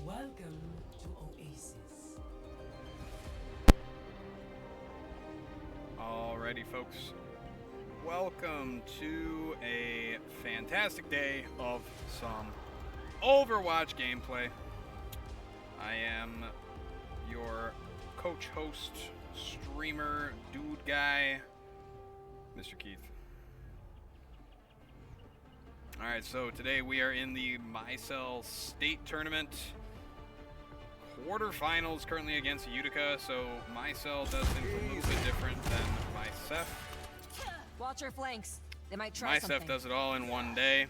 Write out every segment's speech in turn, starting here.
Welcome to Oasis. Alrighty, folks. Welcome to a fantastic day of some Overwatch gameplay. I am your coach, host, streamer, dude guy, Mr. Keith. Alright, so today we are in the MiHSEL State Tournament quarterfinals, currently against Utica, so MiHSEL does things a little bit different than MiHSEF. Watch your flanks. They might try something. MiHSEF does it all in one day,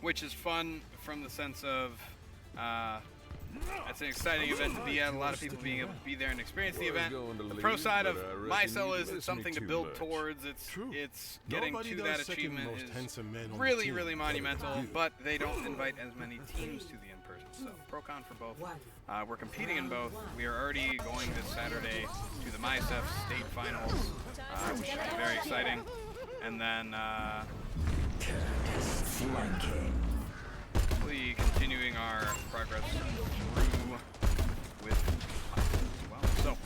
which is fun from the sense of That's an exciting event to be at. A lot of people being able to be there and experience the event. The pro side of MiHSEL is it's something to build towards. It's getting to that achievement is really, really monumental, but they don't invite as many teams to the in-person. So pro-con for both. We're competing in both. We are already going this Saturday to the MiHSEL state finals, which should be very exciting. And then hopefully continuing our progress through with as well. So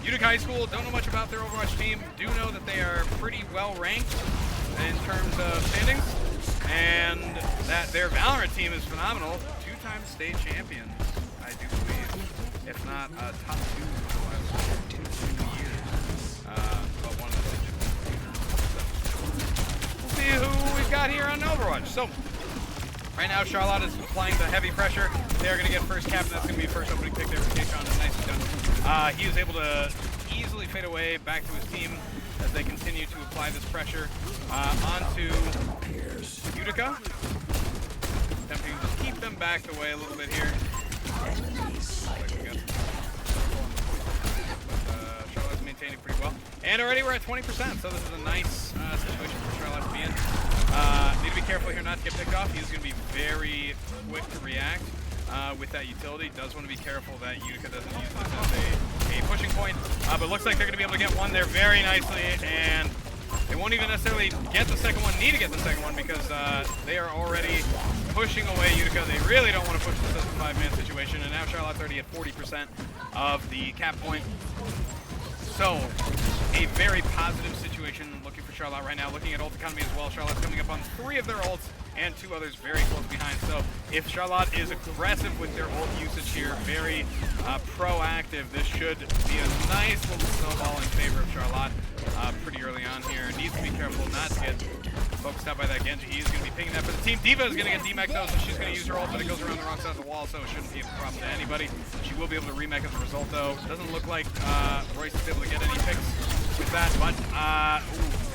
Utica High School, don't know much about their Overwatch team. Do know that they are pretty well ranked in terms of standings, and that their Valorant team is phenomenal. Two-time state champions, I do believe, if not top two in the last 2 years. But one of the we'll see who we've got here on Overwatch. So right now, Charlotte is applying the heavy pressure. They're going to get first cap, and that's going to be first opening pick there for K-Tron. Nicely done. He was able to easily fade away back to his team as they continue to apply this pressure. Onto Utica. Attempting to keep them backed away a little bit here. Charlotte's maintaining pretty well. And already we're at 20%, so this is a nice situation for Charlotte to be in. Need to be careful here not to get picked off. He's going to be very quick to react with that utility. Does want to be careful that Utica doesn't use this as a pushing point. But looks like they're going to be able to get one there very nicely, and they won't even necessarily get the second one, need to get the second one, because they are already pushing away Utica. They really don't want to push this as a 5-man situation, and now Charlotte's already at 40% of the cap point. So, a very positive situation looking for Charlotte right now. Looking at ult economy as well, Charlotte's coming up on 3 of their ults and 2 others very close behind. So, if Charlotte is aggressive with their ult usage here, very proactive, this should be a nice little snowball in favor of Charlotte pretty early on here. Needs to be careful not to get focused out by that Genji. He's going to be pinging that for the team. D.Va is going to get demeched though, so she's going to use her ult, but it goes around the wrong side of the wall, so it shouldn't be a problem to anybody. She will be able to remake as a result though. Doesn't look like Royce is able to get any picks with that, but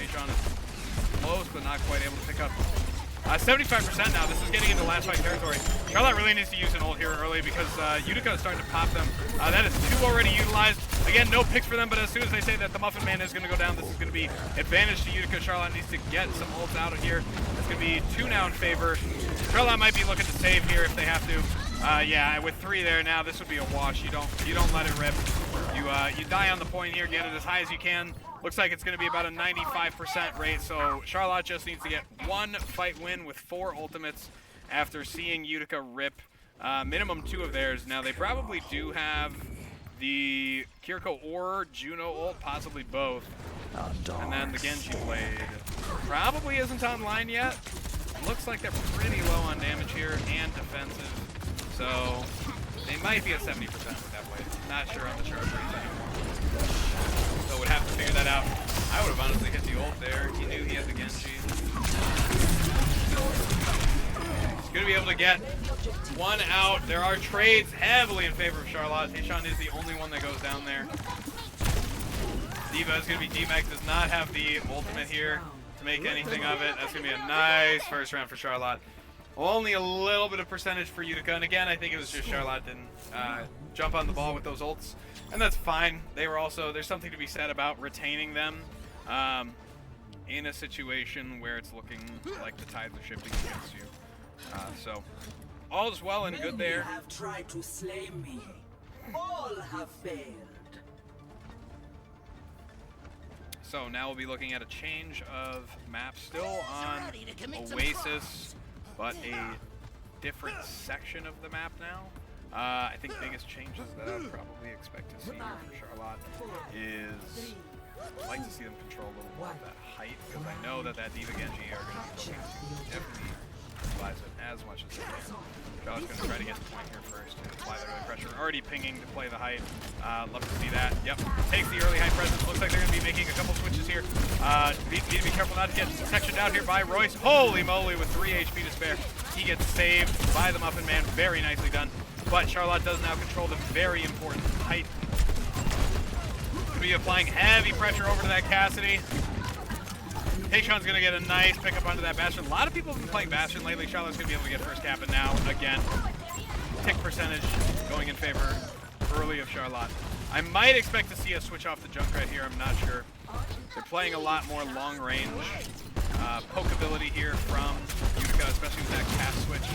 Sean is close, but not quite able to pick up. 75% now. This is getting into last fight territory. Charlotte really needs to use an ult here early because Utica is starting to pop them. That is 2 already utilized. Again, no picks for them, but as soon as they say that the Muffin Man is going to go down, this is going to be advantage to Utica. Charlotte needs to get some ults out of here. It's going to be 2 now in favor. Charlotte might be looking to save here if they have to. Yeah, with 3 there now, this would be a wash. You don't let it rip. You die on the point here, get it as high as you can. Looks like it's going to be about a 95% rate, so Charlotte just needs to get 1 fight win with 4 ultimates after seeing Utica rip minimum 2 of theirs. Now, they probably do have the Kiriko or Juno ult, possibly both. And then the Genji blade probably isn't online yet. Looks like they're pretty low on damage here and defensive, so they might be at 70% with that blade. Not sure on the charge rates anymore. So would have to figure that out. I would have honestly hit the ult there. He knew he had the Genji. He's going to be able to get 1 out. There are trades heavily in favor of Charlotte. Tayshawn is the only one that goes down there. D.Va is going to be D-Mac. Does not have the ultimate here to make anything of it. That's going to be a nice first round for Charlotte. Only a little bit of percentage for Utica. And again, I think it was just Charlotte didn't jump on the ball with those ults. And that's fine. They were also, there's something to be said about retaining them in a situation where it's looking like the tides are shifting against you. So, all is well and good there. Many have tried to slay me. All have failed. So now we'll be looking at a change of map, still on Oasis, but a different section of the map now. I think biggest changes that I'd probably expect to see here for Charlotte is I'd like to see them control a little more of that height, because I know that D.Va Genji are going to be looking to definitely utilize it as much as they can. Charlotte's going to try to get the point here first and apply that early pressure. Already pinging to play the height. Love to see that. Yep. Takes the early height presence. Looks like they're going to be making a couple switches here. Need to be careful not to get sectioned out here by Royce. Holy moly, with 3 HP to spare. He gets saved by the Muffin Man. Very nicely done. But Charlotte does now control the very important height. Going to be applying heavy pressure over to that Cassidy. Tayshawn's going to get a nice pickup onto that Bastion. A lot of people have been playing Bastion lately. Charlotte's going to be able to get first cap, and now, again, tick percentage going in favor early of Charlotte. I might expect to see a switch off the Junkrat here, I'm not sure. They're playing a lot more long range poke ability here from Utica, especially with that cast switch.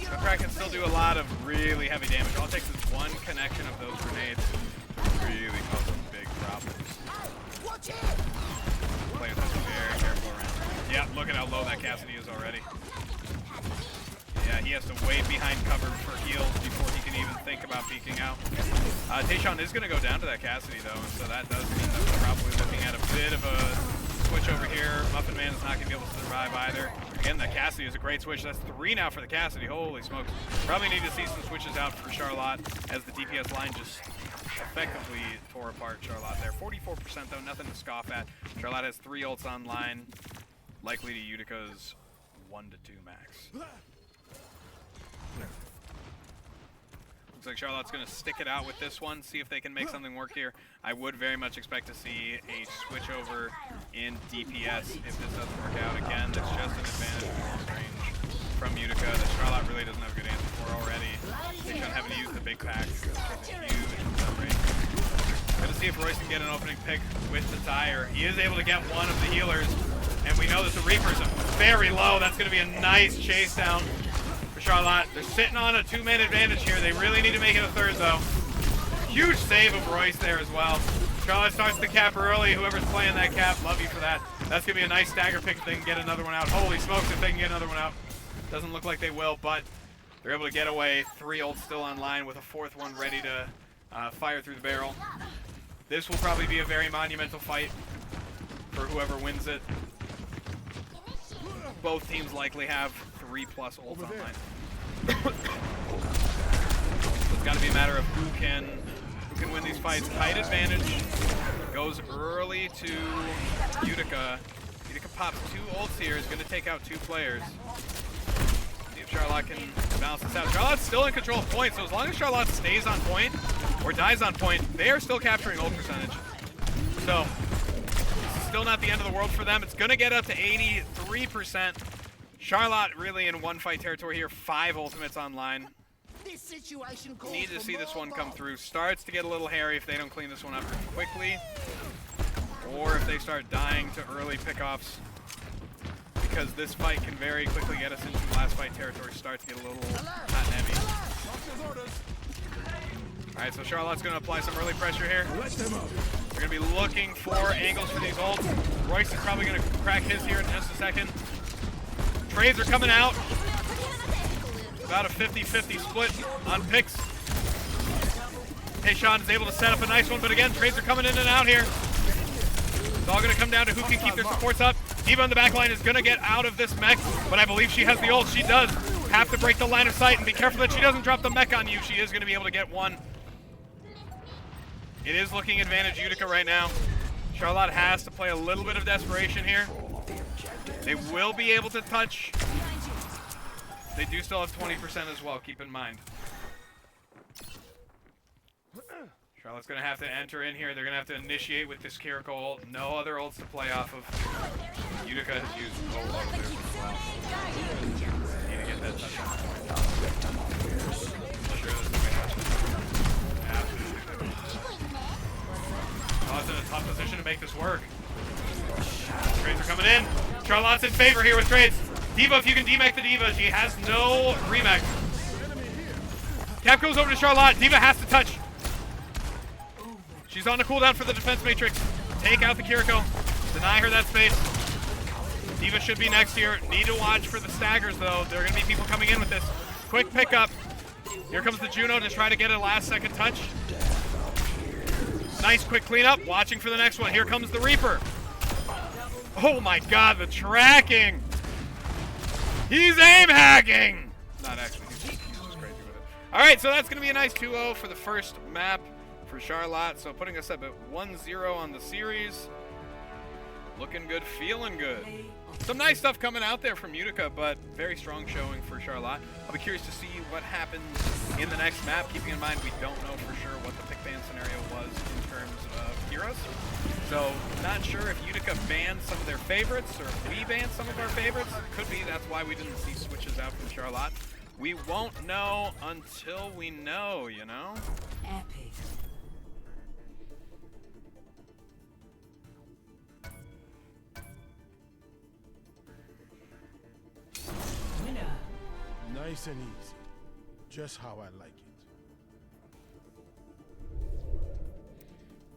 Junkrat can still do a lot of really heavy damage. All it takes is one connection of those grenades to really cause some big problems. Playing this very careful around. Yeah, look at how low that Cassidy is already. Yeah, he has to wait behind cover for heals before he can even think about peeking out. Tayshawn is going to go down to that Cassidy, though, and so that does mean that we're probably looking at a bit of a switch over here. Muffin Man is not going to be able to survive either. Again, that Cassidy is a great switch. That's 3 now for the Cassidy. Holy smokes. Probably need to see some switches out for Charlotte as the DPS line just effectively tore apart Charlotte there. 44% though, nothing to scoff at. Charlotte has 3 ults online, likely to Utica's 1 to 2 max. Looks like Charlotte's going to stick it out with this one, see if they can make something work here. I would very much expect to see a switch over in DPS if this doesn't work out. Again, that's just an advantage in long range from Utica that Charlotte really doesn't have a good answer for already. They shouldn't have to use the big pack. It's huge range. Going to see if Royce can get an opening pick with the tire. He is able to get one of the healers, and we know that the Reaper's very low. That's going to be a nice chase down for Charlotte. They're sitting on a 2-man advantage here. They really need to make it a third, though. Huge save of Royce there as well. Charlotte starts the cap early. Whoever's playing that cap, love you for that. That's going to be a nice stagger pick if they can get another one out. Holy smokes, if they can get another one out. Doesn't look like they will, but they're able to get away. 3 ults still online with a 4th one ready to fire through the barrel. This will probably be a very monumental fight for whoever wins it. Both teams likely have 3+ ults online. So it's got to be a matter of who can win these fights. Kite advantage goes early to Utica. Utica pops 2 ults here. Is going to take out 2 players. See if Charlotte can balance this out. Charlotte's still in control of points, so as long as Charlotte stays on point or dies on point, they are still capturing ult percentage. So this is still not the end of the world for them. It's going to get up to 83%. Charlotte really in 1-fight territory here. 5 ultimates online. Need to see this one come through. Starts to get a little hairy if they don't clean this one up quickly, or if they start dying to early pickoffs, because this fight can very quickly get us into last fight territory. Start to get a little hot and heavy. Alright, so Charlotte's going to apply some early pressure here. They're going to be looking for angles for these ults. Royce is probably going to crack his here in just a second. Trades are coming out. About a 50-50 split on picks. Tayshawn is able to set up a nice one, but again, trades are coming in and out here. It's all going to come down to who can keep their supports up. D.Va on the back line is going to get out of this mech, but I believe she has the ult. She does have to break the line of sight, and be careful that she doesn't drop the mech on you. She is going to be able to get one. It is looking advantage Utica right now. Charlotte has to play a little bit of desperation here. They will be able to touch. They do still have 20% as well, keep in mind. Charlotte's going to have to enter in here. They're going to have to initiate with this Kiriko ult. No other ults to play off of. Utica has used ult over there as well. Need to get that touch on point. Sure, this is Charlotte's in a tough position to make this work. Trades are coming in. Charlotte's in favor here with trades. D.Va, if you can demech the D.Va, she has no remech. Cap goes over to Charlotte. D.Va has to touch. She's on a cooldown for the defense matrix. Take out the Kiriko. Deny her that space. D.Va should be next here. Need to watch for the staggers, though. There are going to be people coming in with this. Quick pickup. Here comes the Juno to try to get a last-second touch. Nice quick cleanup. Watching for the next one. Here comes the Reaper. Oh my god, the tracking! He's aim hacking! Not actually, he's just crazy with it. Alright, so that's going to be a nice 2-0 for the first map for Charlotte. So putting us up at 1-0 on the series. Looking good, feeling good. Some nice stuff coming out there from Utica, but very strong showing for Charlotte. I'll be curious to see what happens in the next map, keeping in mind we don't know for sure what the pick ban scenario was in terms of heroes. So, not sure if Utica banned some of their favorites or if we banned some of our favorites. Could be, that's why we didn't see switches out from Charlotte. We won't know until we know, you know? Epic. Winner. Nice and easy. Just how I like it.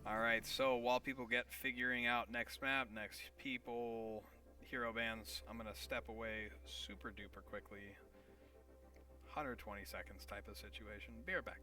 Alright, so while people get figuring out next map, next people, hero bands, I'm gonna step away super duper quickly. 120 seconds type of situation. Be right back.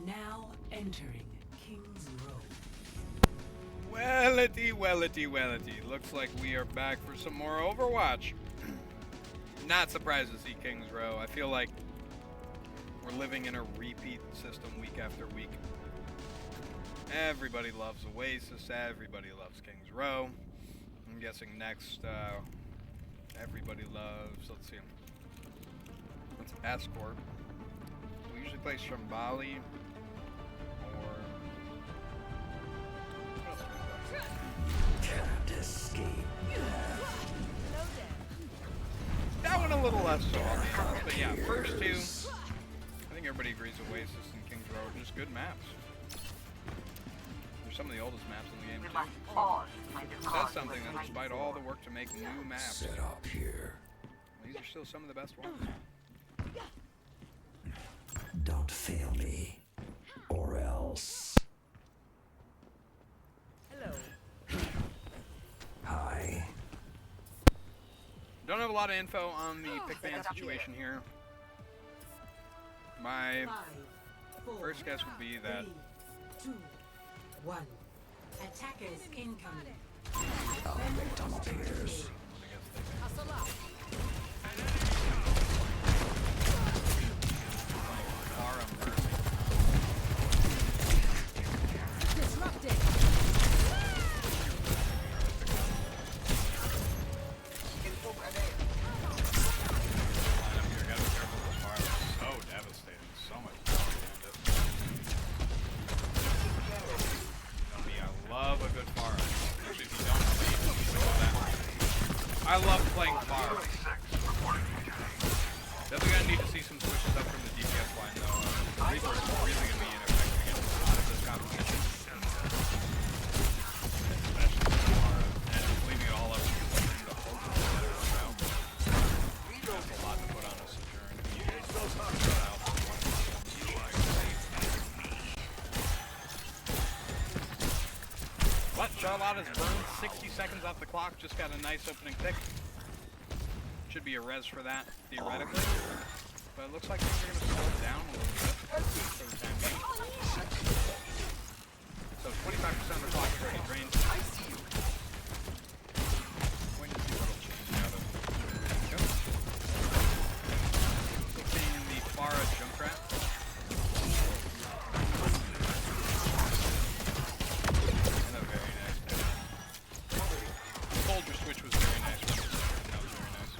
Now entering King's Row. Wellity. Looks like we are back for some more Overwatch. Not surprised to see Kings Row. I feel like we're living in a repeat system week after week. Everybody loves Oasis. Everybody loves Kings Row. I'm guessing next, everybody loves, let's see. Let's Escort. We usually play Shambali or... Can't escape. That one a little less so, I'll be honest. But yeah, first two, I think everybody agrees Oasis and Kings Row are just good maps. They're some of the oldest maps in the game too. It says something that despite all the work to make new maps, Set up here. these are still some of the best ones. Don't fail me, or else. Hello. Hi. Don't have a lot of info on the pick ban situation here. My first guess would be that 3, 2, 1. Attackers incoming. Automaton appears. Disrupted. I love playing Far. Definitely gonna need to see some switches up from the DPS line though. Reaper is really gonna be ineffective against a lot of this competition. Especially Far. And just leaving it all up to the whole round. That's a lot to put on a Sojourn. But Charlotte has burned 60 seconds off the clock, just got a nice opening pick. Should be a res for that, theoretically. But it looks like things are going to slow down a little bit for the time being. So 25% of the clock is already drained. Waiting to see what will change out of Utica. Still seeing the Farah Junkrat. Soldier switch was very nice. That was very nice.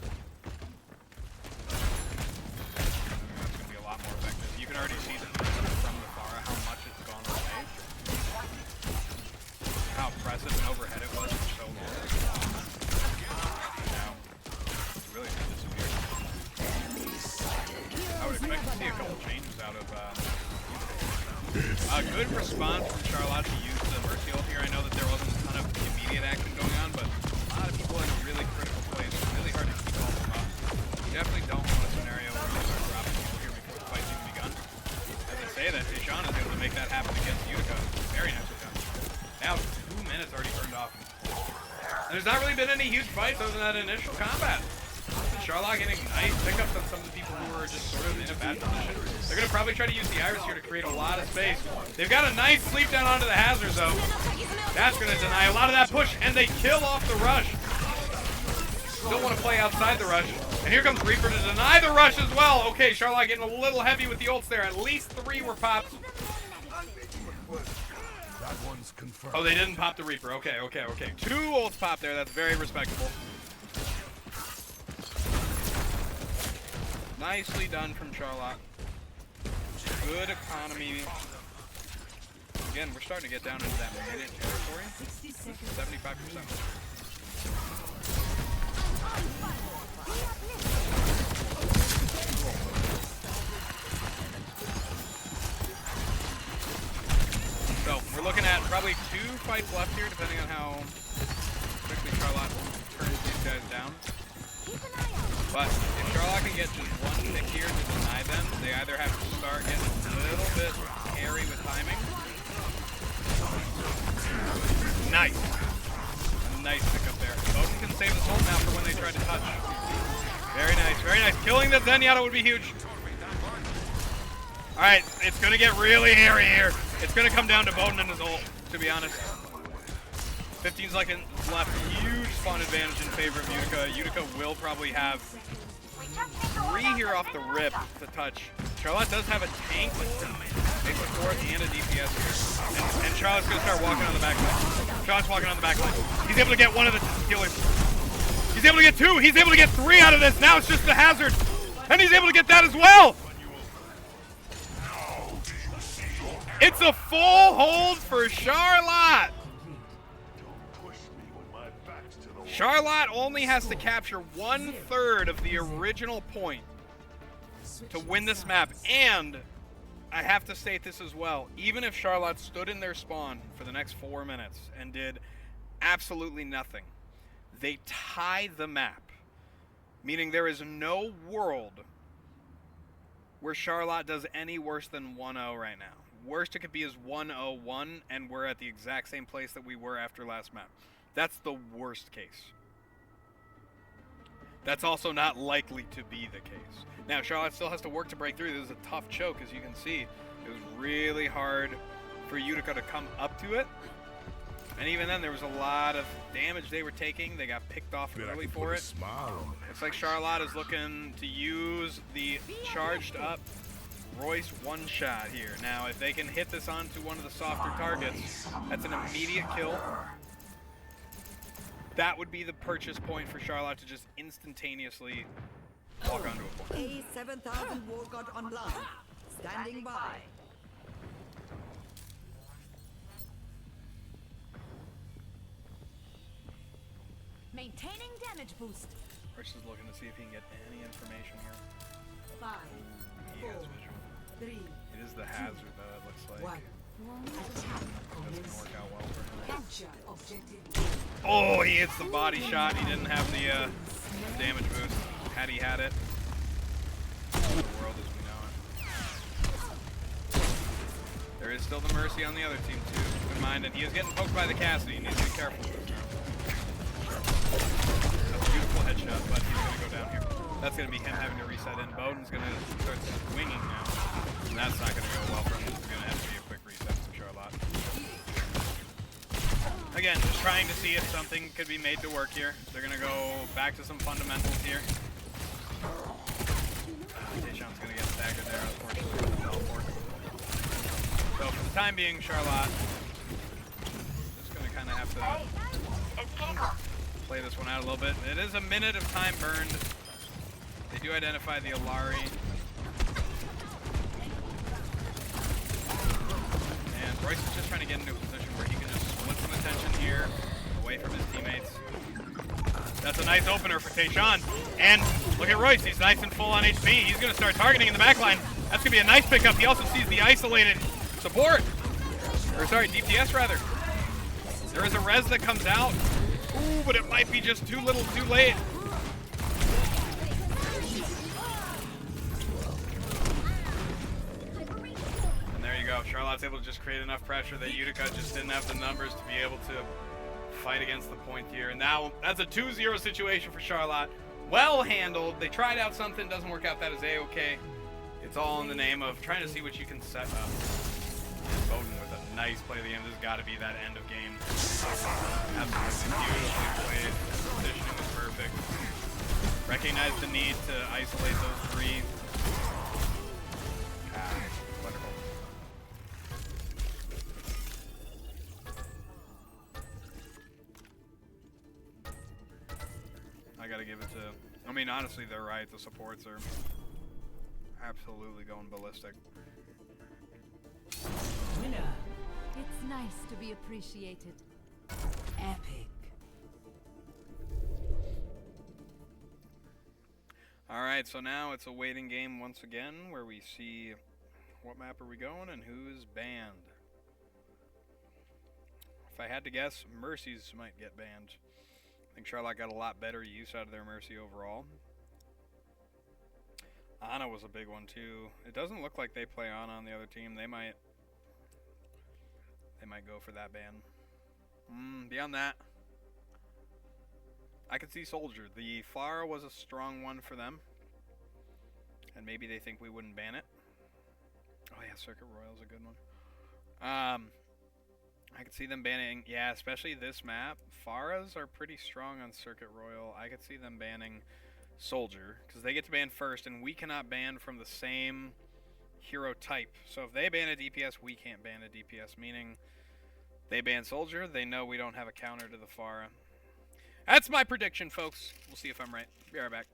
That's going to be a lot more effective. You can already see from the Farah how much it's gone away. How impressive and overhead it was for so long. Now, it really just disappeared. I would expect to see a couple changes out of a good response from Charlotte to use the Mercy ult here. I know that there wasn't a ton of immediate action going on, but a lot of people in a really critical place. It's really hard to keep all of them up. You definitely don't want a scenario where you start dropping people here before the fight's even begun. As I say that, Sean is able to make that happen against Utica. Very nicely done. Now 2 minutes already burned off. And there's not really been any huge fights other than that initial combat. And Charlotte getting nice pickups on some of the people who are just sort of in a bad position. They're going to probably try to use the Iris here to create a lot of space. They've got a nice sleep down onto the hazards though. That's going to deny a lot of that push, and they kill off the rush. Still want to play outside the rush. And here comes Reaper to deny the rush as well. Okay, Charlotte getting a little heavy with the ults there. At least 3 were popped. That one's confirmed. Oh, they didn't pop the Reaper. Okay. 2 ults popped there. That's very respectable. Nicely done from Charlotte. Good economy. Again, we're starting to get down into that minute territory. 75%. So, we're looking at probably 2 fights left here, depending on how quickly Charlotte turns these guys down. But if Charlotte can get just 1 pick here to deny them, they either have to start getting a little bit hairy with timing. Nice. A nice pickup there. Bowden can save his ult now for when they try to touch. Very nice. Killing the Zenyatta would be huge. Alright, it's going to get really hairy here. It's going to come down to Bowden and his ult, to be honest. 15 seconds left. Huge spawn advantage in favor of Utica. Utica will probably have 3 here off the rip to touch. Charlotte does have a tank, but makes a 4th and a DPS here. And Charlotte's going to start walking on the back line. Charlotte's walking on the back line. He's able to get one of the killers. He's able to get 2. He's able to get 3 out of this. Now it's just the hazard. And he's able to get that as well. It's a full hold for Charlotte. Charlotte only has to capture 1/3 of the original point to win this map. And I have to state this as well. Even if Charlotte stood in their spawn for the next 4 minutes and did absolutely nothing, they tie the map. Meaning there is no world where Charlotte does any worse than 1-0 right now. Worst it could be is 1-0-1, and we're at the exact same place that we were after last map. That's the worst case. That's also not likely to be the case. Now, Charlotte still has to work to break through. This is a tough choke, as you can see. It was really hard for Utica to come up to it. And even then, there was a lot of damage they were taking. They got picked off early for it. Looks like Charlotte is looking to use the charged up Royce one-shot here. Now, if they can hit this onto one of the softer targets, that's an immediate kill. That would be the purchase point for Charlotte to just instantaneously walk onto a point. A7000 Wargod online. Standing by. Maintaining damage boost. Royce is looking to see if he can get any information here. 5, He 4, has visual. 3, It is the hazard, though, it looks like. 1. Attack Doesn't commence. work out well for him. Capture objective. Oh, he hits the body shot. He didn't have the damage boost. Had he had it, the world as we know it. There is still the Mercy on the other team, too. Keep in mind, and he is getting poked by the Cassidy. He needs to be careful. That's a beautiful headshot, but he's going to go down here. That's going to be him having to reset in. Bowden's going to start swinging now, and that's not going to go well for him. It's going to have to be a quick reset for Charlotte. Again, just trying to see if something could be made to work here. They're going to go back to some fundamentals here. Tayshawn's going to get staggered there, unfortunately, with the teleport. So for the time being, Charlotte just going to kind of have to play this one out a little bit. It is a minute of time burned. They do identify the Alari. And Royce is just trying to get into a position where he can just split some attention here, away from his teammates. That's a nice opener for Tayshawn. And look at Royce, he's nice and full on HP. He's going to start targeting in the backline. That's going to be a nice pickup. He also sees the isolated support. Or sorry, DPS rather. There is a res that comes out. Ooh, but it might be just too little too late. And there you go. Charlotte's able to just create enough pressure that Utica just didn't have the numbers to be able to fight against the point here. And now that's a 2-0 situation for Charlotte. Well handled. They tried out something, doesn't work out. That is A-okay. It's all in the name of trying to see what you can set up. And Bowden with a nice play at the end. This has got to be that end of game. Absolutely beautifully played. Positioning was perfect. Recognized the need to isolate those 3. Wonderful. I gotta give it to, I mean, honestly, they're right. The supports are absolutely going ballistic. Winner. It's nice to be appreciated. Epic. Alright, so now it's a waiting game once again where we see what map are we going and who is banned. If I had to guess, Mercies might get banned. I think Charlotte got a lot better use out of their Mercy overall. Ana was a big one too. It doesn't look like they play Ana on the other team. They might go for that ban. Beyond that, I could see Soldier. The Flower was a strong one for them. And maybe they think we wouldn't ban it. Oh yeah, Circuit Royal's a good one. I could see them banning, yeah, especially this map. Pharas are pretty strong on Circuit Royal. I could see them banning Soldier, because they get to ban first, and we cannot ban from the same hero type. So if they ban a DPS, we can't ban a DPS, meaning they ban Soldier, they know we don't have a counter to the Pharah. That's my prediction, folks. We'll see if I'm right. Be right back.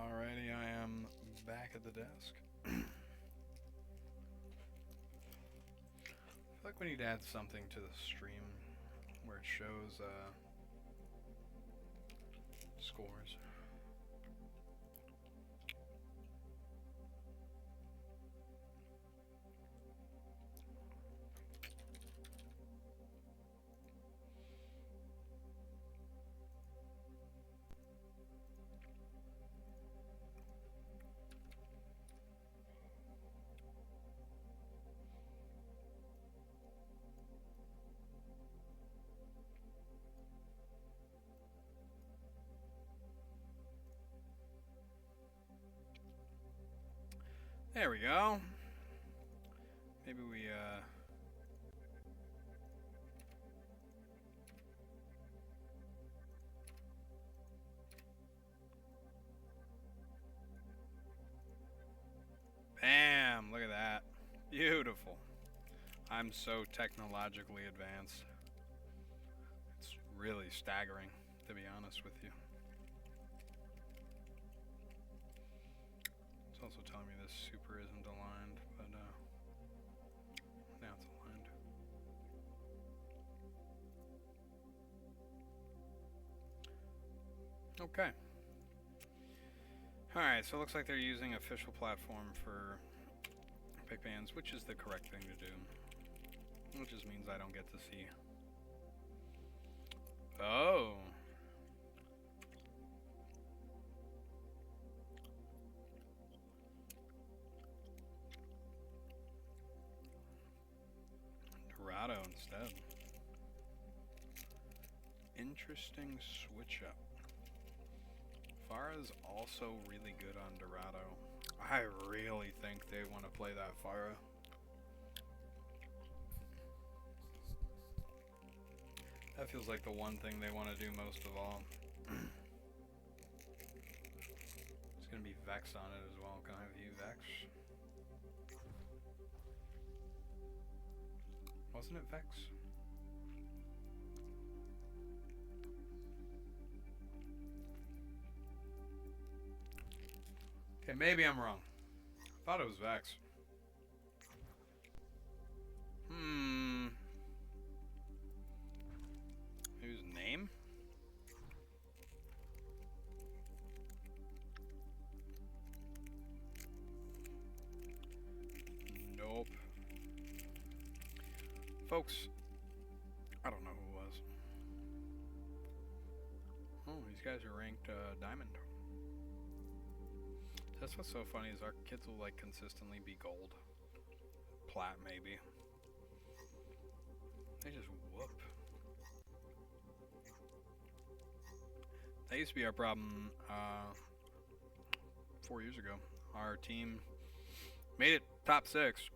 Alrighty, I am back at the desk. I feel like we need to add something to the stream where it shows scores. There we go. Maybe we, bam! Look at that. Beautiful. I'm so technologically advanced. It's really staggering, to be honest with you. It's also telling me this super isn't aligned, but now it's aligned. Okay. Alright, so it looks like they're using official platform for pick bans, which is the correct thing to do. Which just means I don't get to see. Oh. Dorado instead. Interesting switch up. Pharah's also really good on Dorado. I really think they want to play that Pharah. That feels like the one thing they want to do most of all. It's going to be Vex on it as well. Can I view Vex? Wasn't it Vex? Okay, maybe I'm wrong. I thought it was Vex. Whose name? Nope. Folks, I don't know who it was. Oh, these guys are ranked diamond. That's what's so funny is our kids will like consistently be gold. Plat maybe. They just whoop. That used to be our problem 4 years ago. Our team made it top 6.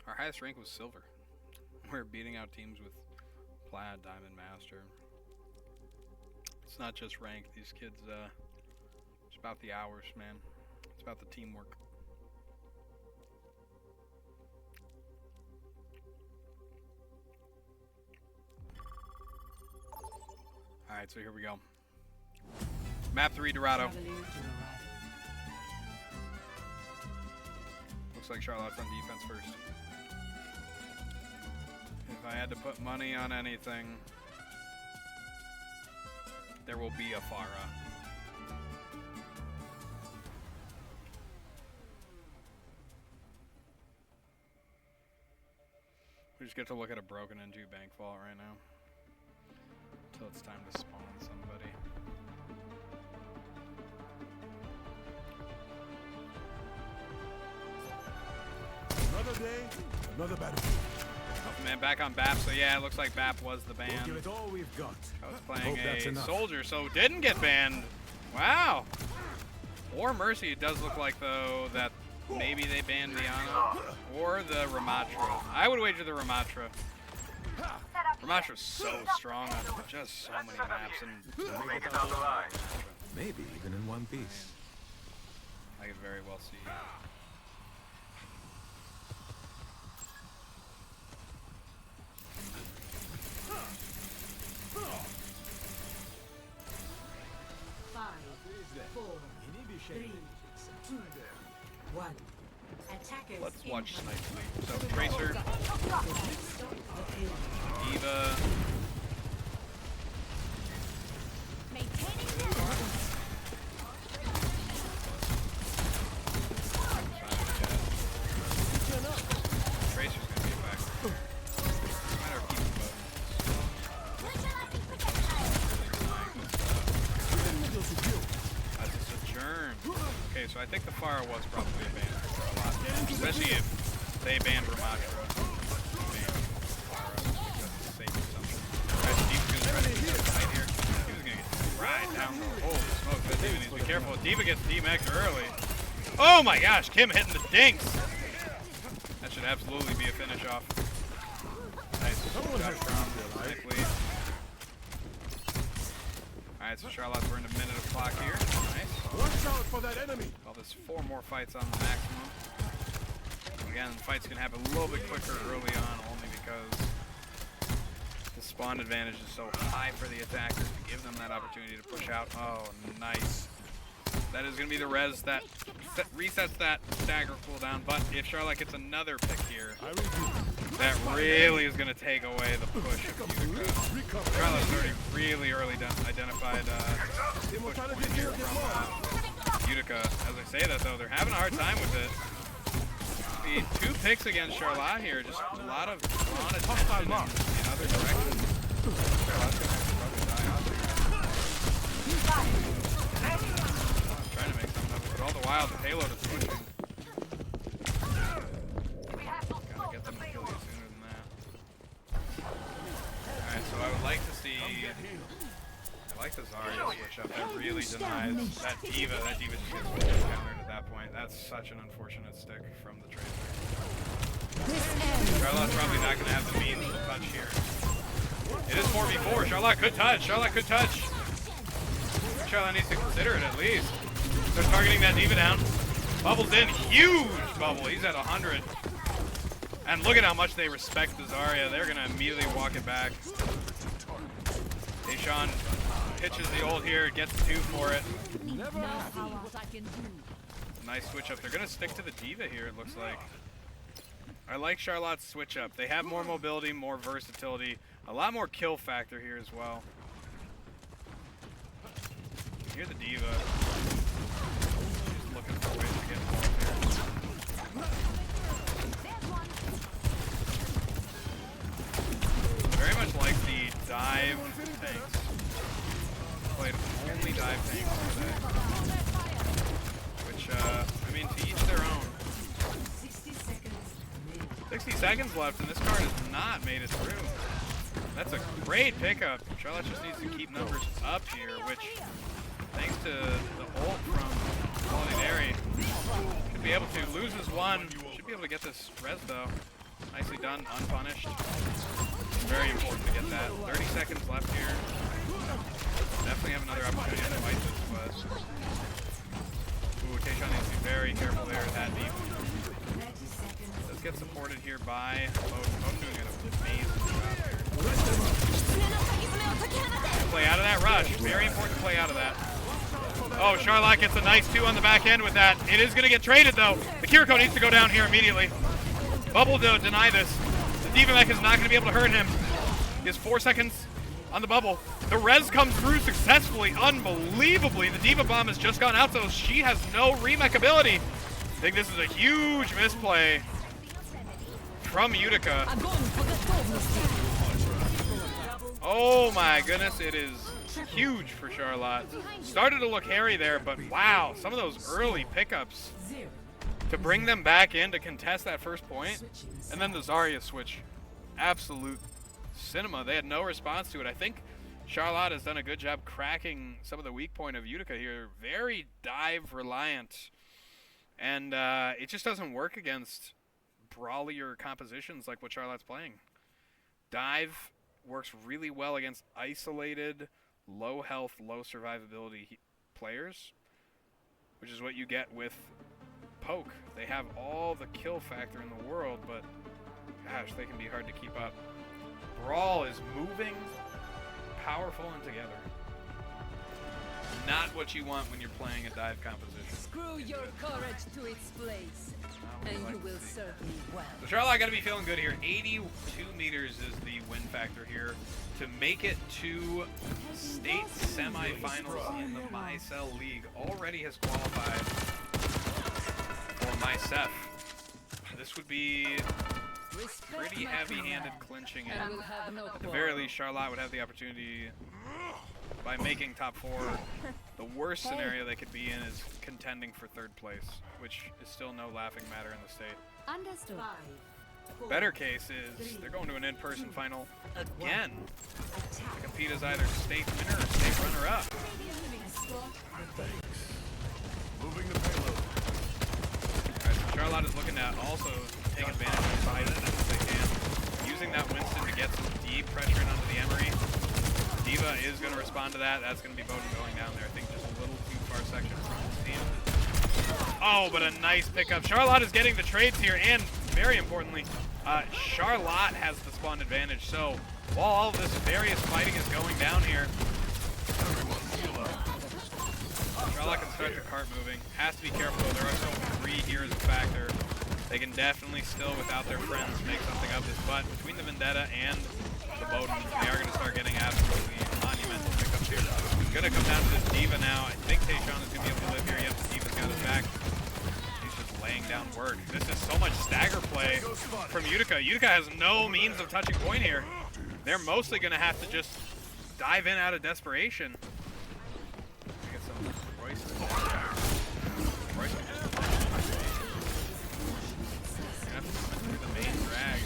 Our highest rank was silver. We're beating out teams with Plaid, Diamond, Master. It's not just rank. These kids, it's about the hours, man. It's about the teamwork. Alright, so here we go. Map 3, Dorado. Looks like Charlotte's on defense first. If I had to put money on anything, there will be a Pharah. We just get to look at a broken into bank vault right now. Until it's time to spawn somebody. Another day, another battlefield. Oh, man, back on BAP. So yeah, it looks like BAP was the ban. We'll give it all we've got. I was playing Hope that's a enough. soldier, so didn't get banned. Wow. Or Mercy. It does look like, though, that maybe they banned Diana. Or the Ramatra. I would wager the Ramatra. Ramatra's so strong on just so many maps. And Maybe even in one piece. I could very well see. Let's watch Snipe Fleet. So Tracer, Diva, Tracer's gonna be effective. Matter of keeping both. That's a Sojourn. Okay, so I think the Pharah was probably a ban for a lot. Especially if they banned Ramatra. Banned Pharah because it's a safe assumption. Alright, so Diva's gonna try to do some fight here. Diva's gonna get right down the holy smoke. That Diva needs to be careful. Diva gets DMX early. Oh my gosh, Kim hitting the dinks! That should absolutely be a finish off. Nice. Job from Snipe Fleet. Alright, so Charlotte's we're in a minute of clock here. Nice. Watch out for that enemy. Well, there's 4 more fights on the maximum. Again, the fights can happen a little bit quicker early on, only because the spawn advantage is so high for the attackers to give them that opportunity to push out. Oh, nice. That is going to be the res that resets that stagger cooldown, but if Charlotte gets another pick here, that really is going to take away the push of Utica. Charlotte's already really early identified push point here from Utica. As I say that, though, they're having a hard time with it. The 2 picks against Charlotte here, just a lot of attention in other directions. Charlotte's going to probably die off here. Trying to make something of it, but all the while the payload is pushing. Gotta get them to kill you sooner than that. Alright, so I would like to see... I like the Zarya switch up. That really denies that Diva. That Diva just gets countered at that point. That's such an unfortunate stick from the Tracer. Charlotte's probably not going to have the means to touch here. It is 4v4. Charlotte could touch. Charlotte could touch. Charlotte needs to consider it at least. They're targeting that Diva down. Bubble's in. Huge bubble. He's at 100. And look at how much they respect the Zarya. They're going to immediately walk it back. Deshaun pitches the ult here, gets 2 for it. Nice switch up. They're going to stick to the Diva here, it looks like. I like Charlotte's switch up. They have more mobility, more versatility, a lot more kill factor here as well. Here's the Diva. She's looking for ways to get involved here. Very much like the dive tanks. Played only dive tanks today. Which, I mean, to each their own. 60 seconds left, and this card has not made it through. That's a great pickup. Charlotte just needs to keep numbers up here, which, thanks to the ult from Culinary, should be able to lose his 1. Should be able to get this res, though. Nicely done, unpunished. Very important to get that. 30 seconds left here. Definitely have another opportunity to fight this, but... Ooh, Tayshaun needs to be very careful there at that deep. Does get supported here by Bode. Bode doing an amazing job here. Play out of that rush. Very important to play out of that. Oh, Charlotte gets a nice 2 on the back end with that. It is going to get traded, though. The Kiriko needs to go down here immediately. Bubble to deny this. The Diva Mech is not going to be able to hurt him. He has 4 seconds on the bubble. The res comes through successfully, unbelievably. The Diva Bomb has just gone out, so she has no remech ability. I think this is a huge misplay from Utica. Oh my goodness, it is huge for Charlotte. Started to look hairy there, but wow, some of those early pickups to bring them back in to contest that first point. And then the Zarya switch, absolute cinema. They had no response to it. I think Charlotte has done a good job cracking some of the weak point of Utica here. Very dive reliant. And it just doesn't work against brawlier compositions like what Charlotte's playing. Dive works really well against isolated, low health, low survivability players, which is what you get with Poke. They have all the kill factor in the world, but gosh, they can be hard to keep up. Brawl is moving, powerful, and together. Not what you want when you're playing a dive composition. Screw your courage to its place, and you will serve me well. So Charlotte got to be feeling good here. 82 meters is the win factor here to make it to state semifinals in the MiHSEL League. Already has qualified for MiHSEL. This would be pretty heavy-handed clinching, and at the very least, Charlotte would have the opportunity by making top 4. The worst scenario they could be in is contending for 3rd place, which is still no laughing matter in the state. Understood. Better case is they're going to an in-person final again to compete as either state winner or state runner-up. Moving the payload. Alright, so Charlotte is looking to also take advantage of the side as much as they can. Using that Winston to get some deep pressure in onto the Emery. Diva is going to respond to that. That's going to be Bowden going down there. I think just a little too far section from his team. Oh, but a nice pickup. Charlotte is getting the trades here, and very importantly, Charlotte has the spawn advantage. So while all of this various fighting is going down here, Charlotte can start the cart moving. Has to be careful though. There are still 3 here as a factor. They can definitely still, without their friends, make something of this. But between the Vendetta and the Bowden, they are going to start getting absolutely monumental pickups here. It's going to come down to this Diva now. I think Tayshawn is going to be able to live here. Yep, the Diva's got his back. He's just laying down work. This is so much stagger play from Utica. Utica has no means of touching point here. They're mostly going to have to just dive in out of desperation. Get some Royce. Royce will just through the main drag.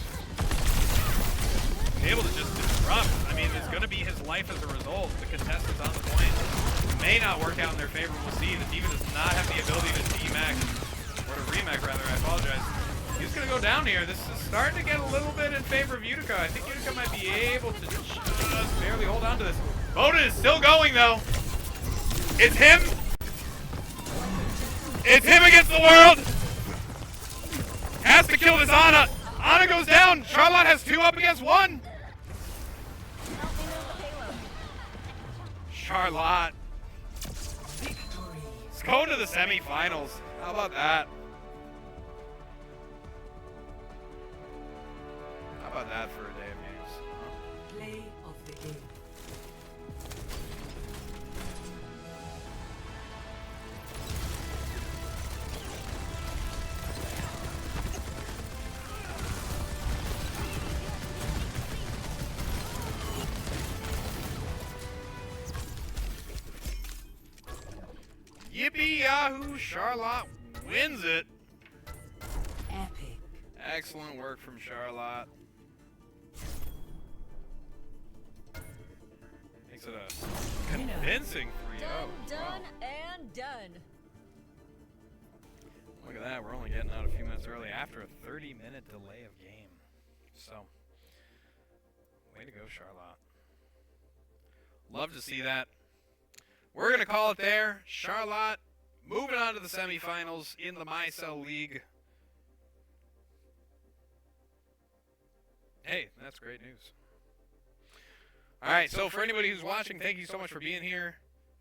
Be able to just disrupt. I mean, it's going to be his life as a result. The contestants on the point may not work out in their favor. We'll see. The Diva does not have the ability to D-Mac, or to remech rather, I apologize. He's going to go down here. This is starting to get a little bit in favor of Utica. I think Utica might be able to just barely hold on to this. Bowden is still going, though. It's him. It's him against the world. Has to kill this Ana. Ana goes down. Charlotte has 2 up against 1. Charlotte. Let's go to the semifinals. How about that? How about that for a day of games? Huh? Play of the game. Yippee Yahoo! Charlotte wins it. Epic. Excellent work from Charlotte. Makes it a convincing 3-0. Done and done. Look at that, we're only getting out a few minutes early after a 30-minute delay of game. So, way to go, Charlotte. Love to see that. We're going to call it there. Charlotte moving on to the semifinals in the MiHSEL League. Hey, that's great news. All right, so for anybody who's watching, thank you so much for being here,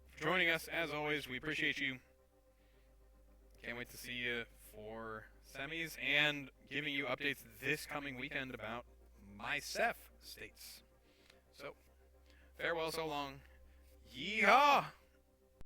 for joining us. As always, we appreciate you. Can't wait to see you for semis and giving you updates this coming weekend about MiHSEL states. So, farewell so long. Yeehaw!